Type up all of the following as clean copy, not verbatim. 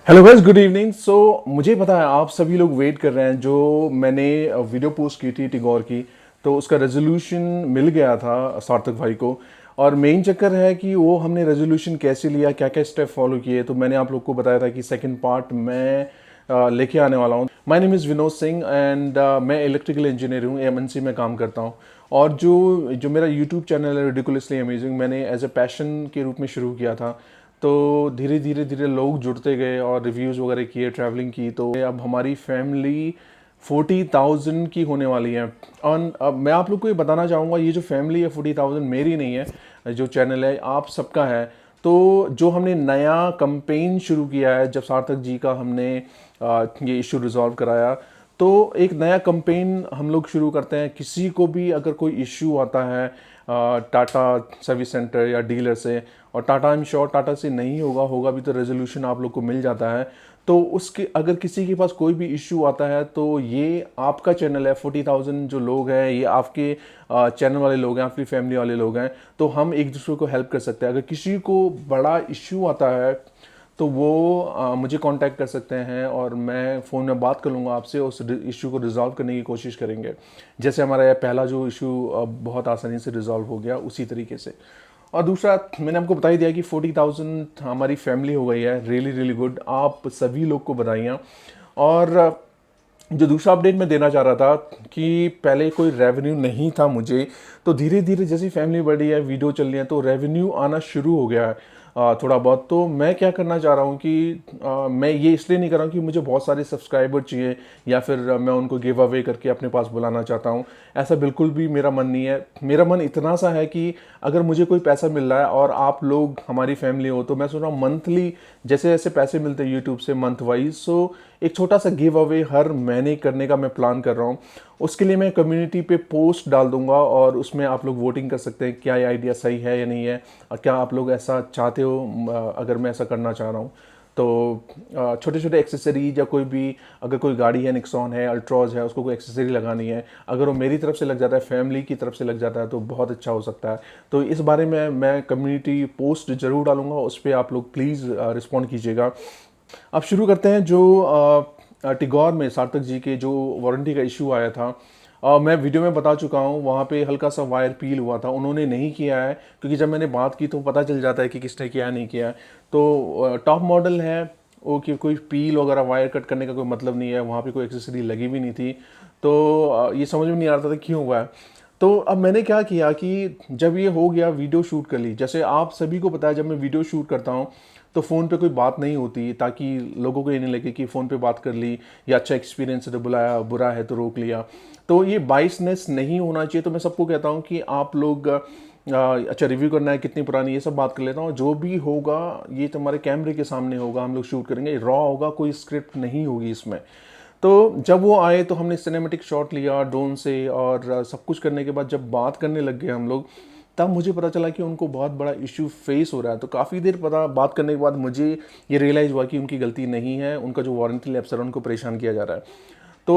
Hello guys, good evening. मुझे पता है आप सभी लोग वेट कर रहे हैं जो मैंने वीडियो पोस्ट की थी टिगोर की। तो उसका रेजोल्यूशन मिल गया था सार्थक भाई को। और मेन चक्कर है कि वो हमने रेजोल्यूशन कैसे लिया, क्या क्या स्टेप फॉलो किए। तो मैंने आप लोग को बताया था कि सेकंड पार्ट मैं लेके आने वाला हूँ। My name is Vinod Singh and मैं इलेक्ट्रिकल इंजीनियर हूँ, एमएनसी में काम करता हूँ। और जो जो मेरा यूट्यूब चैनल है रिडिकुलसली अमेजिंग, मैंने एज ए पैशन के रूप में शुरू किया था। तो धीरे धीरे धीरे लोग जुड़ते गए और रिव्यूज़ वगैरह किए, ट्रैवलिंग की। तो अब हमारी फैमिली 40,000 की होने वाली है। और अब मैं आप लोग को ये बताना चाहूँगा, ये जो फैमिली है 40,000 मेरी नहीं है, जो चैनल है आप सबका है। तो जो हमने नया कंपेन शुरू किया है, जब सार्थक जी का हमने ये इशू रिजॉल्व कराया, तो एक नया कंपेन हम लोग शुरू करते हैं। किसी को भी अगर कोई इश्यू आता है टाटा सर्विस सेंटर या डीलर से, और Tata I am sure Tata से नहीं होगा भी तो रेजोल्यूशन आप लोग को मिल जाता है। तो उसके अगर किसी के पास कोई भी इश्यू आता है तो ये आपका चैनल है। 40,000 जो लोग हैं ये आपके चैनल वाले लोग हैं, आपकी फैमिली वाले लोग हैं। तो हम एक दूसरे को हेल्प कर सकते हैं। अगर किसी को बड़ा इश्यू आता है तो वो मुझे कांटेक्ट कर सकते हैं और मैं फ़ोन में बात कर लूँगा आपसे, उस इशू को रिजॉल्व करने की कोशिश करेंगे। जैसे हमारा ये पहला जो इशू बहुत आसानी से रिजॉल्व हो गया, उसी तरीके से। और दूसरा, मैंने आपको बता ही दिया कि 40,000 हमारी फैमिली हो गई है। रियली रियली गुड, आप सभी लोग को बधाइयाँ। और जो दूसरा अपडेट मैं देना चाह रहा था कि पहले कोई रेवेन्यू नहीं था मुझे, तो धीरे धीरे जैसी फैमिली बढ़ी है, वीडियो चल रही है, तो रेवेन्यू आना शुरू हो गया है थोड़ा बहुत। तो मैं क्या करना चाह रहा हूँ कि मैं ये इसलिए नहीं कर रहा हूँ कि मुझे बहुत सारे सब्सक्राइबर चाहिए या फिर मैं उनको गिव अवे करके अपने पास बुलाना चाहता हूँ। ऐसा बिल्कुल भी मेरा मन नहीं है। मेरा मन इतना सा है कि अगर मुझे कोई पैसा मिल रहा है और आप लोग हमारी फैमिली हो, तो मैं सोच रहा हूँ मंथली जैसे जैसे पैसे मिलते हैं यूट्यूब से मंथ वाइज, सो एक छोटा सा गिव अवे हर महीने करने का मैं प्लान कर रहा हूँ। उसके लिए मैं कम्युनिटी पे पोस्ट डाल दूंगा और उसमें आप लोग वोटिंग कर सकते हैं क्या ये आइडिया सही है या नहीं है, और क्या आप लोग ऐसा चाहते हो। अगर मैं ऐसा करना चाह रहा हूँ तो छोटे छोटे एक्सेसरीज या कोई भी, अगर कोई गाड़ी है, निक्सॉन है, अल्ट्रॉज है, उसको कोई एक्सेसरी लगानी है, अगर वो मेरी तरफ से लग जाता है, फैमिली की तरफ से लग जाता है, तो बहुत अच्छा हो सकता है। तो इस बारे में मैं कम्युनिटी पोस्ट ज़रूर डालूंगा, उस पर आप लोग प्लीज़ रिस्पॉन्ड कीजिएगा। अब शुरू करते हैं। जो टिगोर में सार्थक जी के जो वारंटी का इशू आया था, मैं वीडियो में बता चुका हूँ, वहाँ पे हल्का सा वायर पील हुआ था, उन्होंने नहीं किया है। क्योंकि जब मैंने बात की तो पता चल जाता है कि किसने किया नहीं किया है। तो टॉप मॉडल है वो, कि कोई पील वगैरह वायर कट करने का कोई मतलब नहीं है, वहाँ पे कोई एक्सेसरी लगी भी नहीं थी। तो ये समझ में नहीं आ रहा था क्यों हुआ है। तो अब मैंने क्या किया कि जब ये हो गया, वीडियो शूट कर ली। जैसे आप सभी को पता है, जब मैं वीडियो शूट करता हूँ तो फ़ोन पे कोई बात नहीं होती, ताकि लोगों को ये नहीं लगे कि फ़ोन पे बात कर ली या अच्छा एक्सपीरियंस है तो बुलाया, बुरा है तो रोक लिया। तो ये बाइसनेस नहीं होना चाहिए। तो मैं सबको कहता हूँ कि आप लोग अच्छा रिव्यू करना है, कितनी पुरानी, ये सब बात कर लेता हूँ। जो भी होगा ये तुम्हारे कैमरे के सामने होगा, हम लोग शूट करेंगे, रॉ होगा, कोई स्क्रिप्ट नहीं होगी इसमें। तो जब वो आए तो हमने सिनेमेटिक शॉट लिया ड्रोन से, और सब कुछ करने के बाद जब बात करने लग गए हम लोग, तब मुझे पता चला कि उनको बहुत बड़ा इशू फेस हो रहा है। तो काफ़ी देर बात करने के बाद मुझे ये रियलाइज़ हुआ कि उनकी गलती नहीं है, उनका जो वारंटी लैप्स है उनको परेशान किया जा रहा है। तो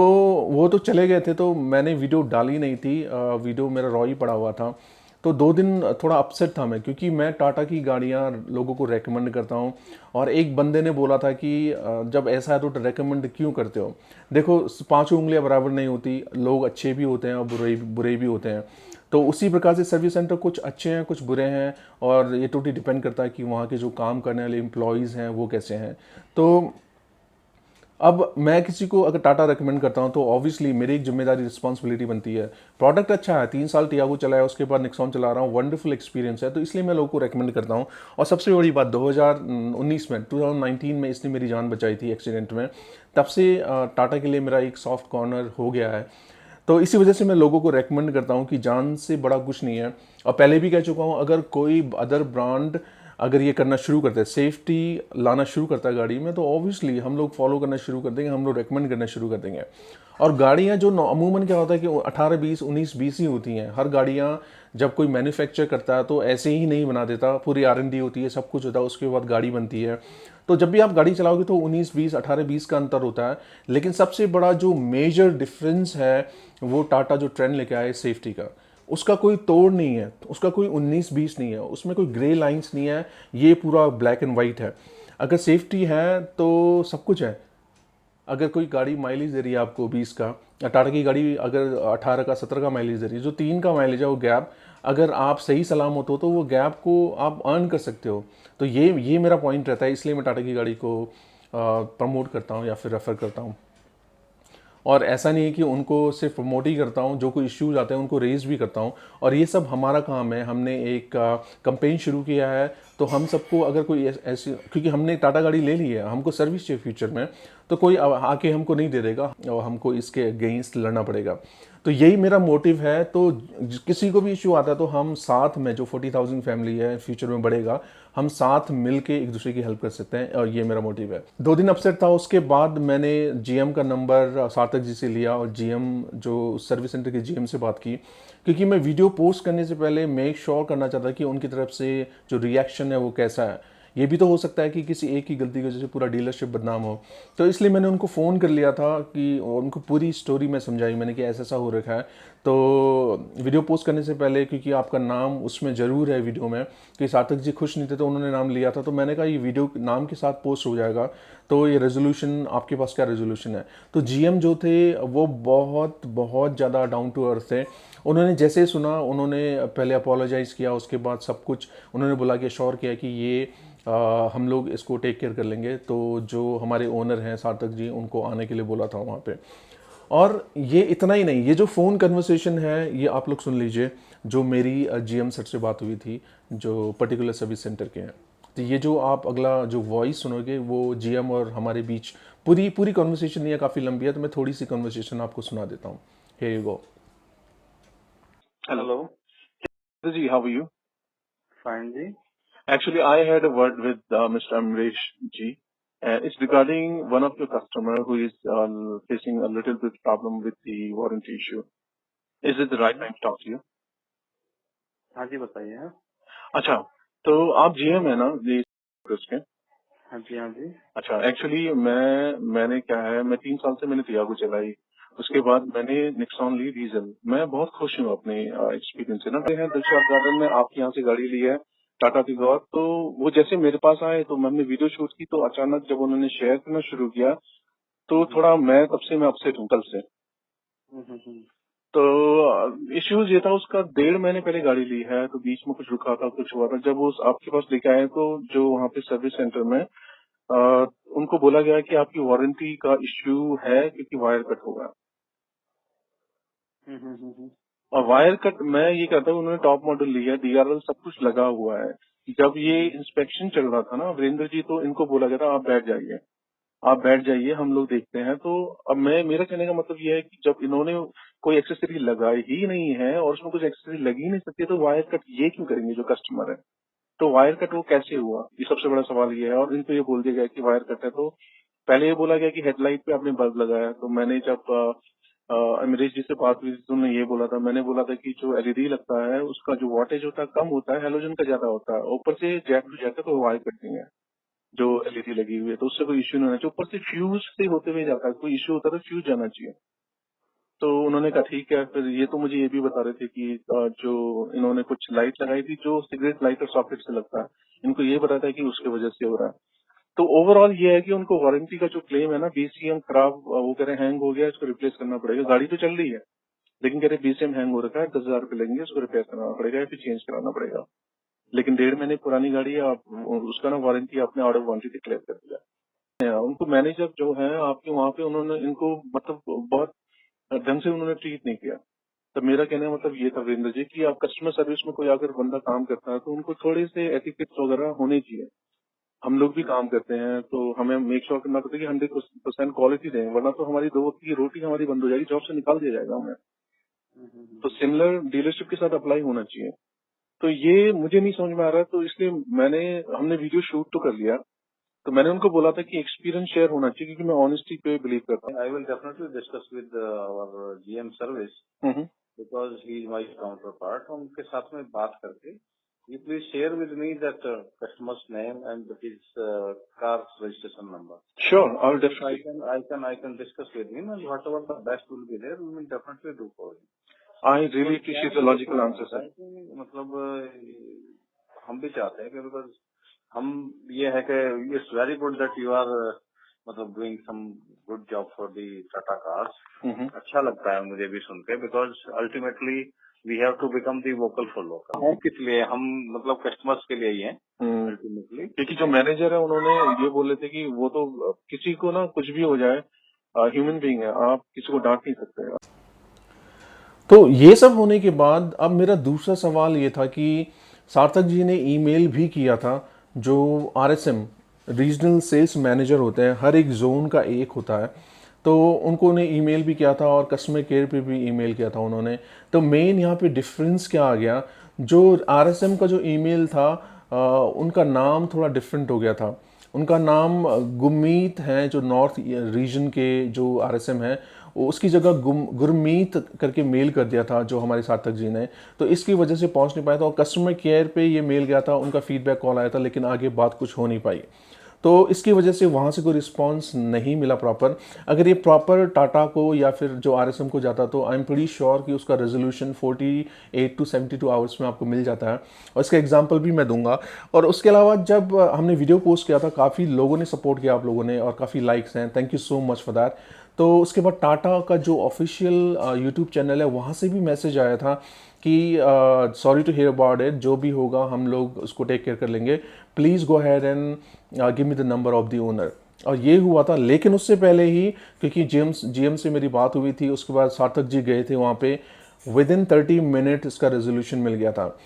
वो तो चले गए थे, तो मैंने वीडियो डाली नहीं थी, वीडियो मेरा रॉ ही पड़ा हुआ था। तो 2 दिन थोड़ा अपसेट था मैं, क्योंकि मैं टाटा की गाड़ियाँ लोगों को रेकमेंड करता हूँ। और एक बंदे ने बोला था कि जब ऐसा है तो रेकमेंड क्यों करते हो। देखो, पांचों उंगलियां बराबर नहीं होती, लोग अच्छे भी होते हैं और बुरे बुरे भी होते हैं। तो उसी प्रकार से सर्विस सेंटर कुछ अच्छे हैं, कुछ बुरे हैं, और ये टोटली डिपेंड करता है कि वहाँ के जो काम करने वाले एम्प्लॉयज़ हैं वो कैसे हैं। तो अब मैं किसी को अगर टाटा रेकमेंड करता हूं तो ऑब्वियसली मेरी एक जिम्मेदारी, रिस्पॉन्सिबिलिटी बनती है। प्रोडक्ट अच्छा है, 3 साल टियागो चलाया, उसके बाद निक्सॉन चला रहा हूँ, वंडरफुल एक्सपीरियंस है, तो इसलिए मैं लोगों को रेकमेंड करता हूँ। और सबसे बड़ी बात, 2019 में इसने मेरी जान बचाई थी एक्सीडेंट में। तब से टाटा के लिए मेरा एक सॉफ्ट कॉर्नर हो गया है। तो इसी वजह से मैं लोगों को रेकमेंड करता हूँ कि जान से बड़ा कुछ नहीं है। और पहले भी कह चुका हूँ, अगर कोई अदर ब्रांड अगर ये करना शुरू करते हैं, सेफ्टी लाना शुरू करता है गाड़ी में, तो ऑब्वियसली हम लोग फॉलो करना शुरू कर देंगे, हम लोग रेकमेंड करना शुरू कर देंगे। और गाड़ियाँ जो अमूमन क्या होता है कि 18 20 19 20 ही होती हैं। हर गाड़ियाँ जब कोई मैन्युफैक्चर करता है तो ऐसे ही नहीं बना देता, पूरी R&D होती है, सब कुछ होता है, उसके बाद गाड़ी बनती है। तो जब भी आप गाड़ी चलाओगे तो 19 20 18 20 का अंतर होता है। लेकिन सबसे बड़ा जो मेजर डिफरेंस है वो टाटा जो ट्रेंड लेके आए सेफ्टी का, उसका कोई तोड़ नहीं है, उसका कोई 19 20 नहीं है, उसमें कोई ग्रे लाइंस नहीं है, ये पूरा ब्लैक एंड वाइट है। अगर सेफ्टी है तो सब कुछ है। अगर कोई गाड़ी माइलेज दे रही है आपको 20 का, टाटा की गाड़ी अगर 18 का 17 का माइलेज दे रही है, जो 3 का माइलेज है वो गैप, अगर आप सही सलामत हो तो वो गैप को आप अर्न कर सकते हो। तो ये मेरा पॉइंट रहता है, इसलिए मैं टाटा की गाड़ी को प्रमोट करता हूँ या फिर रेफ़र करता हूँ। और ऐसा नहीं है कि उनको सिर्फ प्रमोट ही करता हूँ, जो कोई इश्यूज आते हैं उनको रेज भी करता हूँ। और ये सब हमारा काम है। हमने एक कंपेन शुरू किया है, तो हम सबको अगर कोई ऐसी, क्योंकि हमने टाटा गाड़ी ले ली है, हमको सर्विस चाहिए फ्यूचर में, तो कोई आके हमको नहीं दे देगा और हमको इसके अगेंस्ट लड़ना पड़ेगा। तो यही मेरा मोटिव है। तो किसी को भी इशू आता है तो हम साथ में, जो 40,000 फैमिली है फ्यूचर में बढ़ेगा, हम साथ मिल के एक दूसरे की हेल्प कर सकते हैं, और ये मेरा मोटिव है। 2 दिन अपसेट था, उसके बाद मैंने जीएम का नंबर सार्थक जी से लिया और जीएम जो सर्विस सेंटर के जीएम से बात की, क्योंकि मैं वीडियो पोस्ट करने से पहले मेक श्योर करना चाहता कि उनकी तरफ से जो रिएक्शन है वो कैसा है। ये भी तो हो सकता है कि किसी एक की गलती की वजह से पूरा डीलरशिप बदनाम हो। तो इसलिए मैंने उनको फ़ोन कर लिया था कि, और उनको पूरी स्टोरी मैं समझाई मैंने कि ऐसा ऐसा हो रखा है। तो वीडियो पोस्ट करने से पहले, क्योंकि आपका नाम उसमें ज़रूर है वीडियो में, कि सार्थक जी खुश नहीं थे तो उन्होंने नाम लिया था, तो मैंने कहा ये वीडियो नाम के साथ पोस्ट हो जाएगा, तो ये रेजोल्यूशन, आपके पास क्या रेजोल्यूशन है। तो जीएम जो थे वो बहुत बहुत ज़्यादा डाउन टू अर्थ थे। उन्होंने जैसे ही सुना, उन्होंने पहले अपोलोजाइज़ किया, उसके बाद सब कुछ उन्होंने बोला कि श्योर किया कि ये हम लोग इसको टेक केयर कर लेंगे। तो जो हमारे ओनर हैं सार्थक जी, उनको आने के लिए बोला था वहाँ पे। और ये इतना ही नहीं, ये जो फ़ोन कन्वर्सेशन है ये आप लोग सुन लीजिए, जो मेरी जीएम सर से बात हुई थी, जो पर्टिकुलर सर्विस सेंटर के हैं। तो ये जो आप अगला जो वॉइस सुनोगे वो जीएम और हमारे बीच पूरी पूरी कन्वर्सेशन नहीं है, काफ़ी लंबी है, तो मैं थोड़ी सी कन्वर्सेशन आपको सुना देता हूँ। Here you go. Hello. Hello. Ji, how are you? Fine ji. Actually, I had a word with Mr. Amresh ji. It's regarding one of your customer who is facing a little bit problem with the warranty issue. Is it the right time to talk to you? हाँ जी बताइए। अच्छा, तो आप GM है ना ये उसके? हाँ जी हाँ जी। अच्छा, एक्चुअली मैंने क्या है, मैं 3 साल से मैंने तियागो चलाई। उसके बाद मैंने निक्सॉन ली डीजल। मैं बहुत खुश हूँ अपने एक्सपीरियंस से ना। मैं दिलशाद गार्डन में आपके यहाँ से गाड़ी ली है, टाटा टिगोर। तो वो जैसे मेरे पास आए तो हमने वीडियो शूट की, तो अचानक जब उन्होंने शेयर करना शुरू किया तो थोड़ा मैं तब से मैं अपसेट हूँ कल से। तो इश्यूज ये था, उसका 1.5 महीने पहले गाड़ी ली है, तो बीच में कुछ रुका था, कुछ हुआ था। जब वो आपके पास लेके आए तो जो वहाँ पे सर्विस सेंटर में उनको बोला गया कि आपकी वारंटी का इश्यू है क्योंकि वायर कट होगा। और वायर कट, मैं ये कहता हूँ उन्होंने टॉप मॉडल लिया है, डीआरएल सब कुछ लगा हुआ है। जब ये इंस्पेक्शन चल रहा था ना वीरेंद्र जी, तो इनको बोला गया था आप बैठ जाइए, आप बैठ जाइए, हम लोग देखते हैं। तो अब मेरा कहने का मतलब ये है कि जब इन्होंने कोई एक्सेसरी लगाई ही नहीं है और उसमें कुछ एक्सेसरी लगी ही नहीं सकती, तो वायर कट ये क्यों करेंगे जो कस्टमर है। तो वायर कट वो कैसे हुआ, ये सबसे बड़ा सवाल ये है। और इनको ये बोल दिया गया कि वायर कट है। तो पहले ये बोला गया कि हेडलाइट पे आपने बल्ब लगाया। तो मैंने जब अमरीश जी से बात हुई तो उन्होंने ये बोला था, मैंने बोला था कि जो एलईडी लगता है उसका जो वोल्टेज होता है कम होता है, हेलोजन का ज्यादा होता है। ऊपर से जैक टू जैक है तो वायर कट नहीं है जो एलईडी लगी हुई है, तो उससे कोई इश्यू नहीं होना चाहिए। ऊपर से फ्यूज से होते हुए जाता है, कोई इश्यू होता है तो फ्यूज जाना चाहिए। तो उन्होंने कहा ठीक है। फिर ये तो मुझे ये भी बता रहे थे कि जो इन्होंने कुछ लाइट लगाई थी जो सिगरेट लाइटर सॉकेट से लगता है, इनको ये बताया था कि उसकी वजह से हो रहा है। तो ओवरऑल ये है कि उनको वारंटी का जो क्लेम है ना, बीसीएम खराब, वो कह रहे हैं हैंग हो गया, इसको रिप्लेस करना पड़ेगा। गाड़ी तो चल रही है लेकिन कह रहे बीसीएम हैंग हो रखा है, 10,000 रुपये लगेंगे, इसको रिपेयर कराना पड़ेगा या फिर चेंज कराना पड़ेगा। लेकिन 1.5 महीने पुरानी गाड़ी है, आप उसका ना वारंटी आपने आउट ऑफ वारंटी डिक्लेयर कर दिया। उनको मैनेजर जो है आपके वहाँ पे, उन्होंने इनको मतलब बहुत ढंग से उन्होंने ट्रीट नहीं किया। तो मेरा कहने का मतलब ये था वीरेंद्र जी कि आप कस्टमर सर्विस में कोई अगर बंदा काम करता है तो उनको थोड़े से एटिकेट्स वगैरह होने चाहिए। हम लोग भी काम करते हैं तो हमें मेक श्योर करना पड़ता है कि 100% क्वालिटी दें, वरना तो हमारी 2 वक्त की रोटी हमारी बंद हो जाएगी, जॉब से निकाल दिया जाएगा हमें। तो सिमिलर डीलरशिप के साथ अप्लाई होना चाहिए। तो ये मुझे नहीं समझ में आ रहा है, तो इसलिए हमने वीडियो शूट तो कर लिया। तो मैंने उनको बोला था कि एक्सपीरियंस शेयर होना चाहिए, क्योंकि मैं ऑनेस्टी पे बिलीव करता I will definitely discuss with our GM service हूँ। because he is my counterpart. उनके साथ में बात करके you please share with me that customer's name and his car's registration number. Sure, I So that definitely, I can discuss with him and whatever the best will be there, we will definitely do for him. आई तो really क्या appreciate the है, देखो logical answer होता sir. है कि मतलब हम भी चाहते हैं कि बिकॉज हम ये है कि it's very good that you are मतलब doing some good job for the Tata cars. अच्छा लगता है मुझे भी सुन के, because ultimately we have to become the vocal for local. किस लिए हम मतलब कस्टमर्स के लिए ही हैं अल्टीमेटली। क्योंकि जो मैनेजर है उन्होंने ये बोले थे कि वो तो किसी को ना कुछ भी हो जाए, ह्यूमन बीइंग है, आप किसी को डांट नहीं सकते। तो ये सब होने के बाद अब मेरा दूसरा सवाल ये था कि सार्थक जी ने ईमेल भी किया था, जो आरएसएम रीजनल सेल्स मैनेजर होते हैं, हर एक जोन का एक होता है, तो उनको ने ईमेल भी किया था और कस्टमर केयर पे भी ईमेल किया था उन्होंने। तो मेन यहाँ पे डिफरेंस क्या आ गया, जो आरएसएम का जो ईमेल था उनका नाम थोड़ा डिफरेंट हो गया था। उनका नाम गुरमीत हैं, जो नॉर्थ रीजन के जो आरएसएम है, उसकी जगह गुरमीत करके मेल कर दिया था जो हमारे सार्थक जी ने। तो इसकी वजह से पहुंच नहीं पाया था और कस्टमर केयर पे ये मेल गया था, उनका फीडबैक कॉल आया था, लेकिन आगे बात कुछ हो नहीं पाई। तो इसकी वजह से वहाँ से कोई रिस्पांस नहीं मिला प्रॉपर। अगर ये प्रॉपर टाटा को या फिर जो आरएसएम को जाता तो आई एम प्रीटी श्योर कि उसका रेजोल्यूशन 48 टू 72 आवर्स में आपको मिल जाता है, और इसका एग्जांपल भी मैं दूंगा। और उसके अलावा जब हमने वीडियो पोस्ट किया था, काफ़ी लोगों ने सपोर्ट किया आप लोगों ने, और काफ़ी लाइक्स हैं, thank you so much for that. तो उसके बाद टाटा का जो ऑफिशियल यूट्यूब चैनल है वहाँ से भी मैसेज आया था कि sorry to hear about it, जो भी होगा हम लोग उसको टेक केयर कर लेंगे, please go had and give me the number of the owner. और ये हुआ था, लेकिन उससे पहले ही क्योंकि जीएम से मेरी बात हुई थी, उसके बाद सार्थक जी गए थे वहाँ पे, विद इन 30 मिनट इसका रेजोल्यूशन मिल गया था।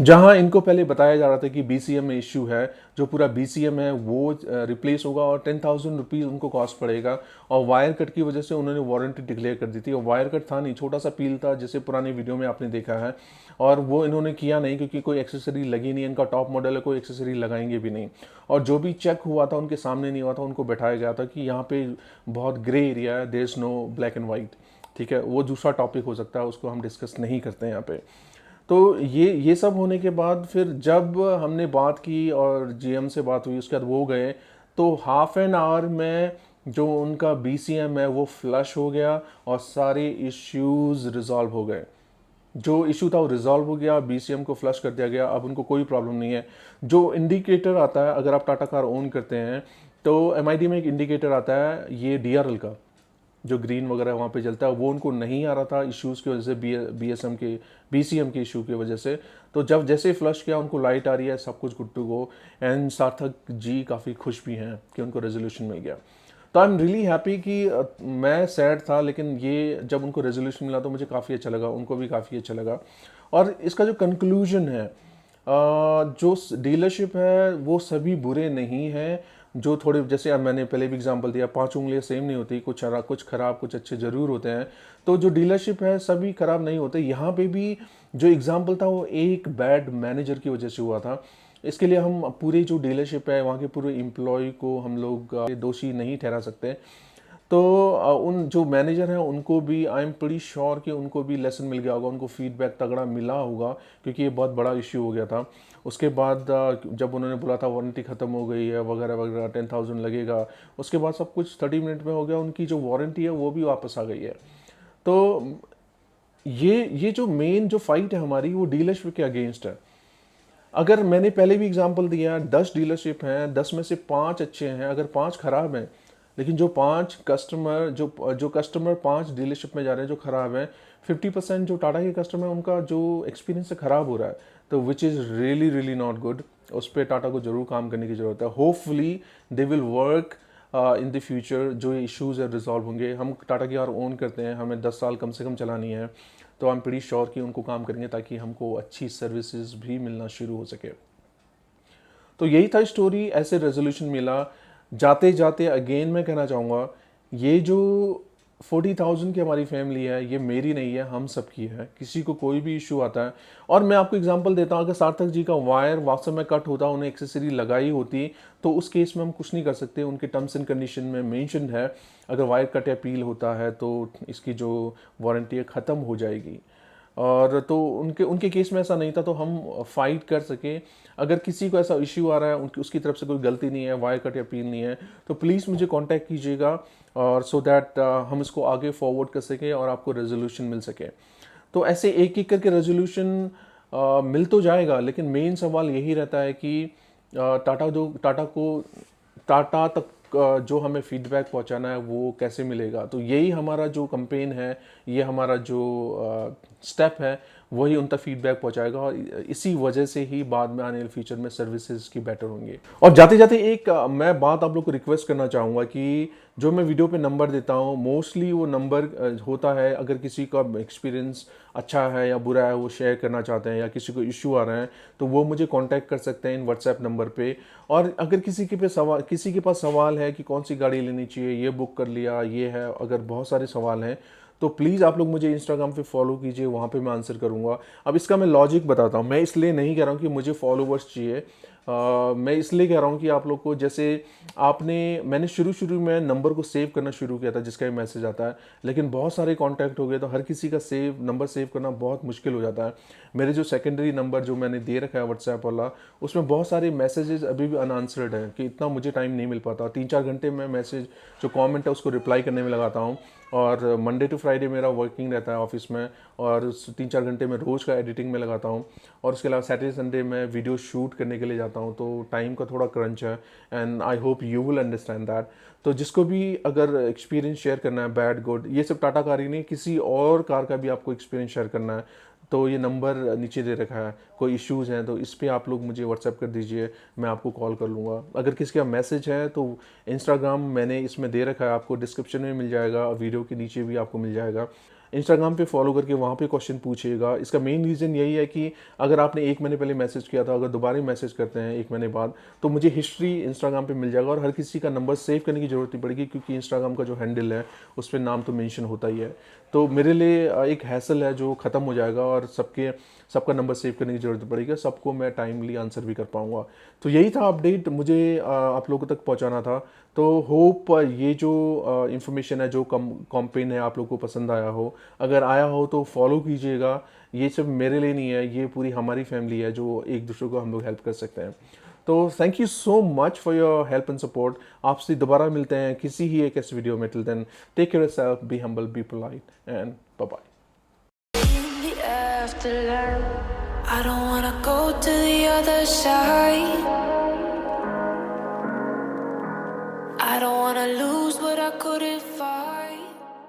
जहां इनको पहले बताया जा रहा था कि बीसीएम में इश्यू है, जो पूरा बीसीएम है वो रिप्लेस होगा और 10,000 रुपीज़ उनको कॉस्ट पड़ेगा, और वायर कट की वजह से उन्होंने वारंटी डिक्लेयर कर दी थी। और वायर कट था नहीं, छोटा सा पील था, जैसे पुराने वीडियो में आपने देखा है, और वो इन्होंने किया नहीं क्योंकि कोई एक्सेसरी लगी नहीं, इनका टॉप मॉडल है, कोई एक्सेसरी लगाएंगे भी नहीं। और जो भी चेक हुआ था उनके सामने नहीं हुआ था, उनको बैठाया गया था कि यहाँ पे बहुत ग्रे एरिया है, there is no black and white. ठीक है, वो दूसरा टॉपिक हो सकता है, उसको हम डिस्कस नहीं करते हैं यहाँ पे। तो ये सब होने के बाद फिर जब हमने बात की और जीएम से बात हुई, उसके बाद वो गए, तो हाफ एन आवर में जो उनका बीसीएम है वो फ्लश हो गया और सारे इश्यूज रिजॉल्व हो गए। जो इशू था वो रिजॉल्व हो गया, बीसीएम को फ्लश कर दिया गया, अब उनको कोई प्रॉब्लम नहीं है। जो इंडिकेटर आता है, अगर आप टाटा कार ओन करते हैं तो एमआईडी में एक इंडिकेटर आता है ये डीआरएल का, जो ग्रीन वगैरह वहाँ पे जलता है, वो उनको नहीं आ रहा था इश्यूज़ की वजह से, बीसीएम के इशू की वजह से। तो जब जैसे फ्लश किया उनको लाइट आ रही है, सब कुछ good to go, and Sarthak ji काफ़ी खुश भी हैं कि उनको रेजोल्यूशन मिल गया। तो आई एम रियली हैप्पी कि मैं सैड था, लेकिन ये जब उनको रेजोल्यूशन मिला तो मुझे काफ़ी अच्छा लगा, उनको भी काफ़ी अच्छा लगा। और इसका जो कंक्लूजन है, जो डीलरशिप है वो सभी बुरे नहीं हैं। जो थोड़े, जैसे अब मैंने पहले भी एग्जांपल दिया, 5 उंगलियां सेम नहीं होती, कुछ खराब कुछ अच्छे ज़रूर होते हैं। तो जो डीलरशिप है सभी खराब नहीं होते। यहाँ पे भी जो एग्जांपल था वो एक बैड मैनेजर की वजह से हुआ था। इसके लिए हम पूरी जो डीलरशिप है वहाँ के पूरे एम्प्लॉय को हम लोग दोषी नहीं ठहरा सकते। तो उन जो मैनेजर हैं उनको भी आई एम प्रीटी श्योर कि उनको भी लेसन मिल गया होगा, उनको फीडबैक तगड़ा मिला होगा, क्योंकि ये बहुत बड़ा इश्यू हो गया था। उसके बाद जब उन्होंने बोला था वारंटी ख़त्म हो गई है वगैरह वगैरह, 10,000 लगेगा, उसके बाद सब कुछ 30 मिनट में हो गया, उनकी जो वारंटी है वो भी वापस आ गई है। तो ये जो मेन जो फाइट है हमारी, वो डीलरशिप के अगेंस्ट है। अगर मैंने पहले भी एग्जांपल दिया, 10 डीलरशिप हैं, 10 में से 5 अच्छे हैं, अगर 5 खराब हैं, लेकिन जो 5 कस्टमर जो कस्टमर 5 डीलरशिप में जा रहे हैं जो खराब हैं, 50% जो टाटा के कस्टमर उनका जो एक्सपीरियंस है खराब हो रहा है, तो which is really really not good. उस पर टाटा को जरूर काम करने की ज़रूरत है। Hopefully they will work in the future, जो इश्यूज़ है रिजॉल्व होंगे। हम टाटा की कार ओन करते हैं, हमें 10 साल कम से कम चलानी है, तो आई एम प्रीटी श्योर कि उनको काम करेंगे ताकि हमको अच्छी सर्विसेज भी मिलना शुरू हो सके। तो यही था स्टोरी, ऐसे रेजोल्यूशन मिला। जाते जाते अगेन मैं कहना चाहूँगा, ये जो 40,000 की हमारी फैमिली है, ये मेरी नहीं है, हम सब की है। किसी को कोई भी इशू आता है, और मैं आपको एग्जांपल देता हूँ, अगर सार्थक जी का वायर वास्तव में कट होता, उन्हें एक्सेसरी लगाई होती, तो उस केस में हम कुछ नहीं कर सकते। उनके टर्म्स एंड कंडीशन में मेंशन है, अगर वायर कट या पील होता है तो इसकी जो वारंटी है ख़त्म हो जाएगी। और तो उनके केस में ऐसा नहीं था, तो हम फाइट कर सके। अगर किसी को ऐसा इश्यू आ रहा है, उसकी तरफ से कोई गलती नहीं है, वायर कट या पील नहीं है, तो प्लीज़ मुझे कांटेक्ट कीजिएगा, और सो दैट हम इसको आगे फॉरवर्ड कर सकें और आपको रेजोल्यूशन मिल सके। तो ऐसे एक एक करके रेजोल्यूशन मिल तो जाएगा, लेकिन मेन सवाल यही रहता है कि टाटा तक जो हमें फीडबैक पहुंचाना है वो कैसे मिलेगा। तो यही हमारा जो कैंपेन है, ये हमारा जो स्टेप है, वही उन तक फीडबैक पहुंचाएगा और इसी वजह से ही बाद में आने वाले फ्यूचर में सर्विसेज की बेटर होंगे। और जाते जाते एक मैं बात आप लोग को रिक्वेस्ट करना चाहूँगा कि जो मैं वीडियो पे नंबर देता हूँ, मोस्टली वो नंबर होता है अगर किसी का एक्सपीरियंस अच्छा है या बुरा है, वो शेयर करना चाहते हैं या किसी को इशू आ रहे हैं, तो वो मुझे कांटेक्ट कर सकते हैं इन व्हाट्सएप नंबर पे। और अगर किसी के पास सवाल है कि कौन सी गाड़ी लेनी चाहिए, ये बुक कर लिया, ये है, अगर बहुत सारे सवाल हैं तो प्लीज़ आप लोग मुझे इंस्टाग्राम पे फॉलो कीजिए, वहाँ पे मैं आंसर करूँगा। अब इसका मैं लॉजिक बताता हूँ, मैं इसलिए नहीं कह रहा हूँ कि मुझे फॉलोवर्स चाहिए, मैं इसलिए कह रहा हूँ कि आप लोग को, जैसे मैंने शुरू में नंबर को सेव करना शुरू किया था जिसका भी मैसेज आता है, लेकिन बहुत सारे कांटेक्ट हो गए तो हर किसी का नंबर सेव करना बहुत मुश्किल हो जाता है। मेरे जो सेकेंडरी नंबर जो मैंने दे रखा है व्हाट्सएप वाला, उसमें बहुत सारे मैसेजेस अभी भी अनआंसर्ड हैं कि इतना मुझे टाइम नहीं मिल पाता। 3-4 घंटे में मैसेज जो कॉमेंट है उसको रिप्लाई करने में लगाता हूँ, और मंडे टू फ्राइडे मेरा वर्किंग रहता है ऑफिस में, और 3-4 घंटे में रोज़ का एडिटिंग में लगाता हूँ, और उसके अलावा सैटरडे संडे में वीडियो शूट करने के लिए जाता हूँ, तो टाइम का थोड़ा क्रंच है, and I hope you will understand that. तो जिसको भी अगर एक्सपीरियंस शेयर करना है, बैड गुड, ये सब टाटा कार ही नहीं, किसी और कार का भी आपको एक्सपीरियंस शेयर करना है, तो ये नंबर नीचे दे रखा है। कोई इश्यूज़ हैं तो इस पे आप लोग मुझे व्हाट्सएप कर दीजिए, मैं आपको कॉल कर लूँगा। अगर किसी का मैसेज है तो इंस्टाग्राम मैंने इसमें दे रखा है, आपको डिस्क्रिप्शन में मिल जाएगा, वीडियो के नीचे भी आपको मिल जाएगा। इंस्टाग्राम पे फॉलो करके वहाँ पे क्वेश्चन पूछिएगा। इसका मेन रीज़न यही है कि अगर आपने 1 महीने पहले मैसेज किया था, अगर दोबारा मैसेज करते हैं 1 महीने बाद, तो मुझे हिस्ट्री इंस्टाग्राम पे मिल जाएगा, और हर किसी का नंबर सेव करने की ज़रूरत नहीं पड़ेगी, क्योंकि इंस्टाग्राम का जो हैंडल है उस पर नाम तो मेंशन होता ही है। तो मेरे लिए एक हैसल है जो ख़त्म हो जाएगा, और सबका नंबर सेव करने की ज़रूरत पड़ेगी, सबको मैं टाइमली आंसर भी कर पाऊँगा। तो यही था अपडेट मुझे आप लोगों तक पहुँचाना था। तो होप ये जो इन्फॉर्मेशन है, जो कैंपेन है, आप लोगों को पसंद आया हो। अगर आया हो तो फॉलो कीजिएगा। ये सब मेरे लिए नहीं है, ये पूरी हमारी फैमिली है जो एक दूसरे को हम लोग हेल्प कर सकते हैं। तो thank you so much for your help and support. आपसे दोबारा मिलते हैं किसी ही एक ऐसे वीडियो में। Till then take care yourself, be humble, be polite, and bye bye. I don't wanna go to the other side. I don't wanna lose what I couldn't find.